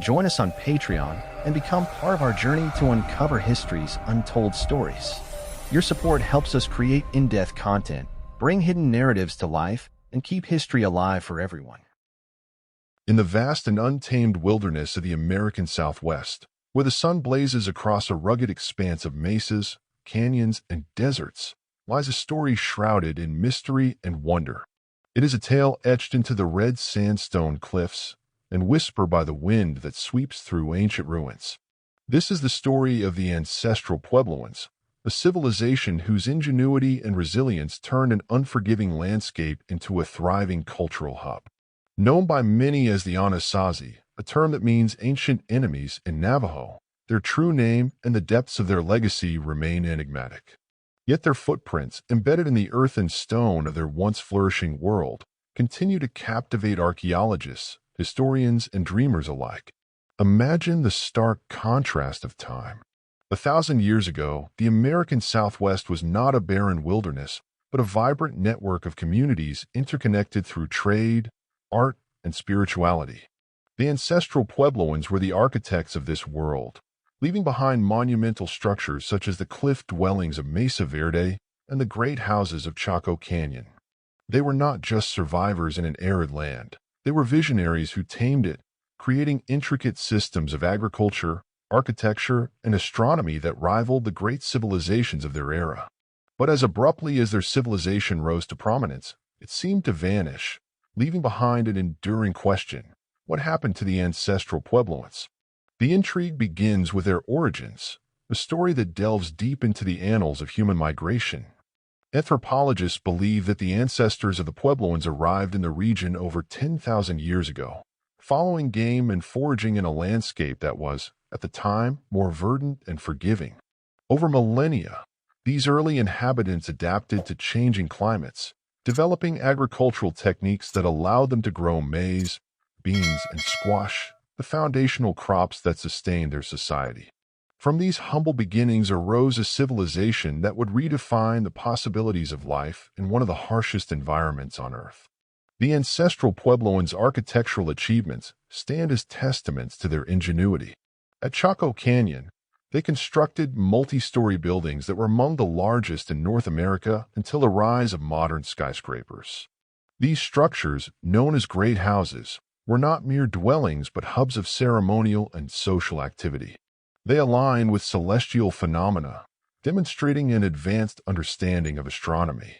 Join us on Patreon and become part of our journey to uncover history's untold stories. Your support helps us create in-depth content, bring hidden narratives to life, and keep history alive for everyone. In the vast and untamed wilderness of the American Southwest, where the sun blazes across a rugged expanse of mesas, canyons, and deserts, lies a story shrouded in mystery and wonder. It is a tale etched into the red sandstone cliffs and whispered by the wind that sweeps through ancient ruins. This is the story of the ancestral Puebloans, a civilization whose ingenuity and resilience turned an unforgiving landscape into a thriving cultural hub. Known by many as the Anasazi, a term that means ancient enemies in Navajo, their true name and the depths of their legacy remain enigmatic. Yet their footprints, embedded in the earth and stone of their once flourishing world, continue to captivate archaeologists, historians, and dreamers alike. Imagine the stark contrast of time. 1,000 years ago, the American Southwest was not a barren wilderness, but a vibrant network of communities interconnected through trade, art, and spirituality. The ancestral Puebloans were the architects of this world, leaving behind monumental structures such as the cliff dwellings of Mesa Verde and the great houses of Chaco Canyon. They were not just survivors in an arid land. They were visionaries who tamed it, creating intricate systems of agriculture, architecture, and astronomy that rivaled the great civilizations of their era. But as abruptly as their civilization rose to prominence, it seemed to vanish, leaving behind an enduring question: what happened to the ancestral Puebloans? The intrigue begins with their origins, a story that delves deep into the annals of human migration. Anthropologists believe that the ancestors of the Puebloans arrived in the region over 10,000 years ago, following game and foraging in a landscape that was, at the time, more verdant and forgiving. Over millennia, these early inhabitants adapted to changing climates, developing agricultural techniques that allowed them to grow maize, beans, and squash, the foundational crops that sustained their society. From these humble beginnings arose a civilization that would redefine the possibilities of life in one of the harshest environments on Earth. The ancestral Puebloans' architectural achievements stand as testaments to their ingenuity. At Chaco Canyon, they constructed multi-story buildings that were among the largest in North America until the rise of modern skyscrapers. These structures, known as great houses, were not mere dwellings but hubs of ceremonial and social activity. They align with celestial phenomena, demonstrating an advanced understanding of astronomy.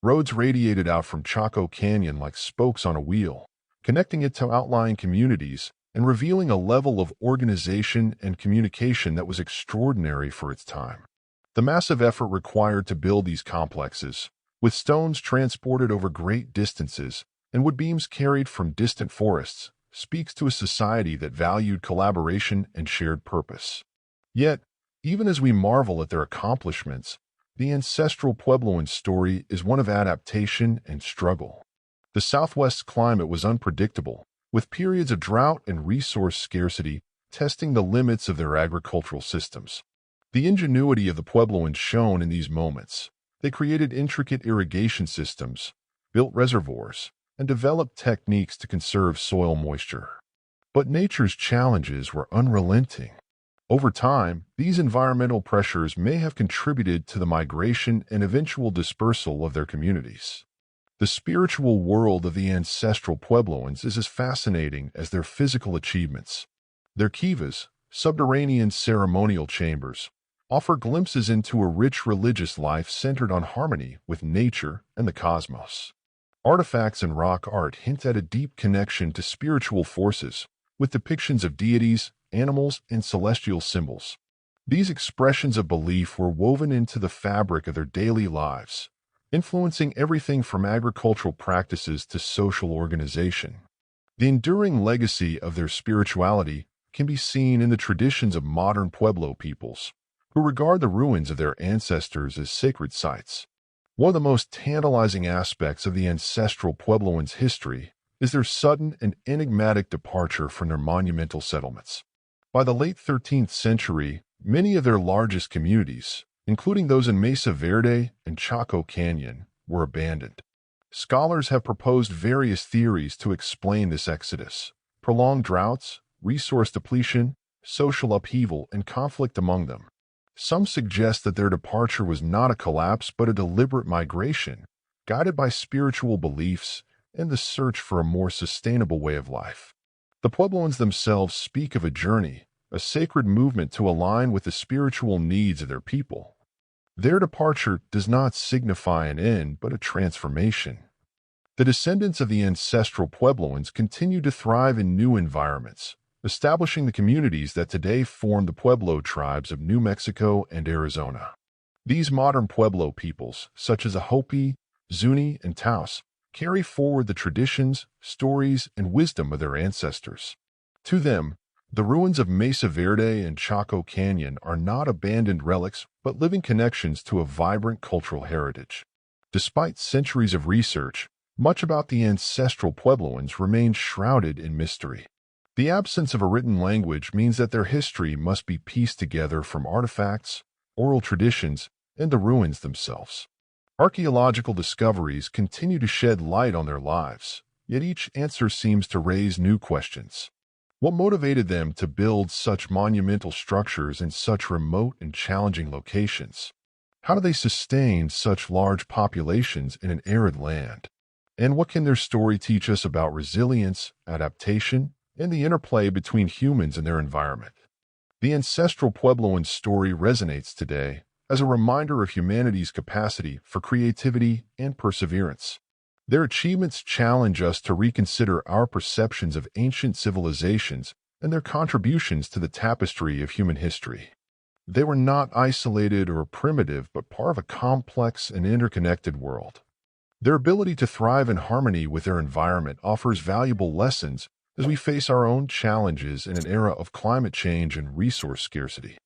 Roads radiated out from Chaco Canyon like spokes on a wheel, connecting it to outlying communities and revealing a level of organization and communication that was extraordinary for its time. The massive effort required to build these complexes, with stones transported over great distances and wood beams carried from distant forests, speaks to a society that valued collaboration and shared purpose. Yet, even as we marvel at their accomplishments, the ancestral Puebloan story is one of adaptation and struggle. The Southwest's climate was unpredictable, with periods of drought and resource scarcity testing the limits of their agricultural systems. The ingenuity of the Puebloans shone in these moments. They created intricate irrigation systems, built reservoirs, and developed techniques to conserve soil moisture. But nature's challenges were unrelenting. Over time, these environmental pressures may have contributed to the migration and eventual dispersal of their communities. The spiritual world of the ancestral Puebloans is as fascinating as their physical achievements. Their kivas, subterranean ceremonial chambers, offer glimpses into a rich religious life centered on harmony with nature and the cosmos. Artifacts and rock art hint at a deep connection to spiritual forces, with depictions of deities, animals, and celestial symbols. These expressions of belief were woven into the fabric of their daily lives, influencing everything from agricultural practices to social organization. The enduring legacy of their spirituality can be seen in the traditions of modern Pueblo peoples, who regard the ruins of their ancestors as sacred sites. One of the most tantalizing aspects of the ancestral Puebloans' history is their sudden and enigmatic departure from their monumental settlements. By the late 13th century, many of their largest communities, including those in Mesa Verde and Chaco Canyon, were abandoned. Scholars have proposed various theories to explain this exodus: prolonged droughts, resource depletion, social upheaval, and conflict among them. Some suggest that their departure was not a collapse but a deliberate migration, guided by spiritual beliefs and the search for a more sustainable way of life. The Puebloans themselves speak of a journey, a sacred movement to align with the spiritual needs of their people. Their departure does not signify an end but a transformation. The descendants of the ancestral Puebloans continue to thrive in new environments, establishing the communities that today form the Pueblo tribes of New Mexico and Arizona. These modern Pueblo peoples, such as the Hopi, Zuni, and Taos, carry forward the traditions, stories, and wisdom of their ancestors. To them, the ruins of Mesa Verde and Chaco Canyon are not abandoned relics but living connections to a vibrant cultural heritage. Despite centuries of research, much about the ancestral Puebloans remains shrouded in mystery. The absence of a written language means that their history must be pieced together from artifacts, oral traditions, and the ruins themselves. Archaeological discoveries continue to shed light on their lives, yet each answer seems to raise new questions. What motivated them to build such monumental structures in such remote and challenging locations? How do they sustain such large populations in an arid land? And what can their story teach us about resilience, adaptation, and the interplay between humans and their environment? The ancestral Puebloan story resonates today as a reminder of humanity's capacity for creativity and perseverance. Their achievements challenge us to reconsider our perceptions of ancient civilizations and their contributions to the tapestry of human history. They were not isolated or primitive, but part of a complex and interconnected world. Their ability to thrive in harmony with their environment offers valuable lessons as we face our own challenges in an era of climate change and resource scarcity.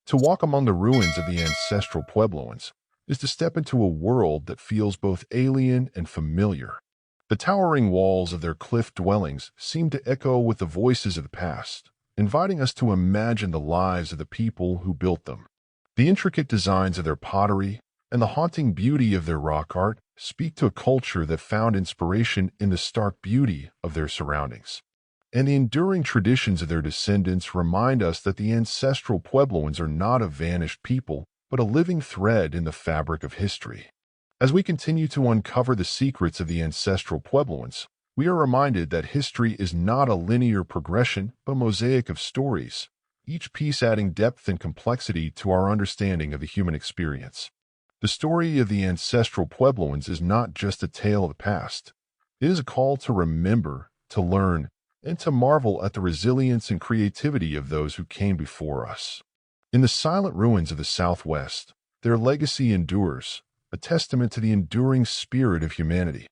To walk among the ruins of the ancestral Puebloans is to step into a world that feels both alien and familiar. The towering walls of their cliff dwellings seem to echo with the voices of the past, inviting us to imagine the lives of the people who built them. The intricate designs of their pottery and the haunting beauty of their rock art speak to a culture that found inspiration in the stark beauty of their surroundings. And the enduring traditions of their descendants remind us that the ancestral Puebloans are not a vanished people, but a living thread in the fabric of history. As we continue to uncover the secrets of the ancestral Puebloans, we are reminded that history is not a linear progression, but a mosaic of stories, each piece adding depth and complexity to our understanding of the human experience. The story of the ancestral Puebloans is not just a tale of the past. It is a call to remember, to learn, and to marvel at the resilience and creativity of those who came before us. In the silent ruins of the Southwest, their legacy endures, a testament to the enduring spirit of humanity.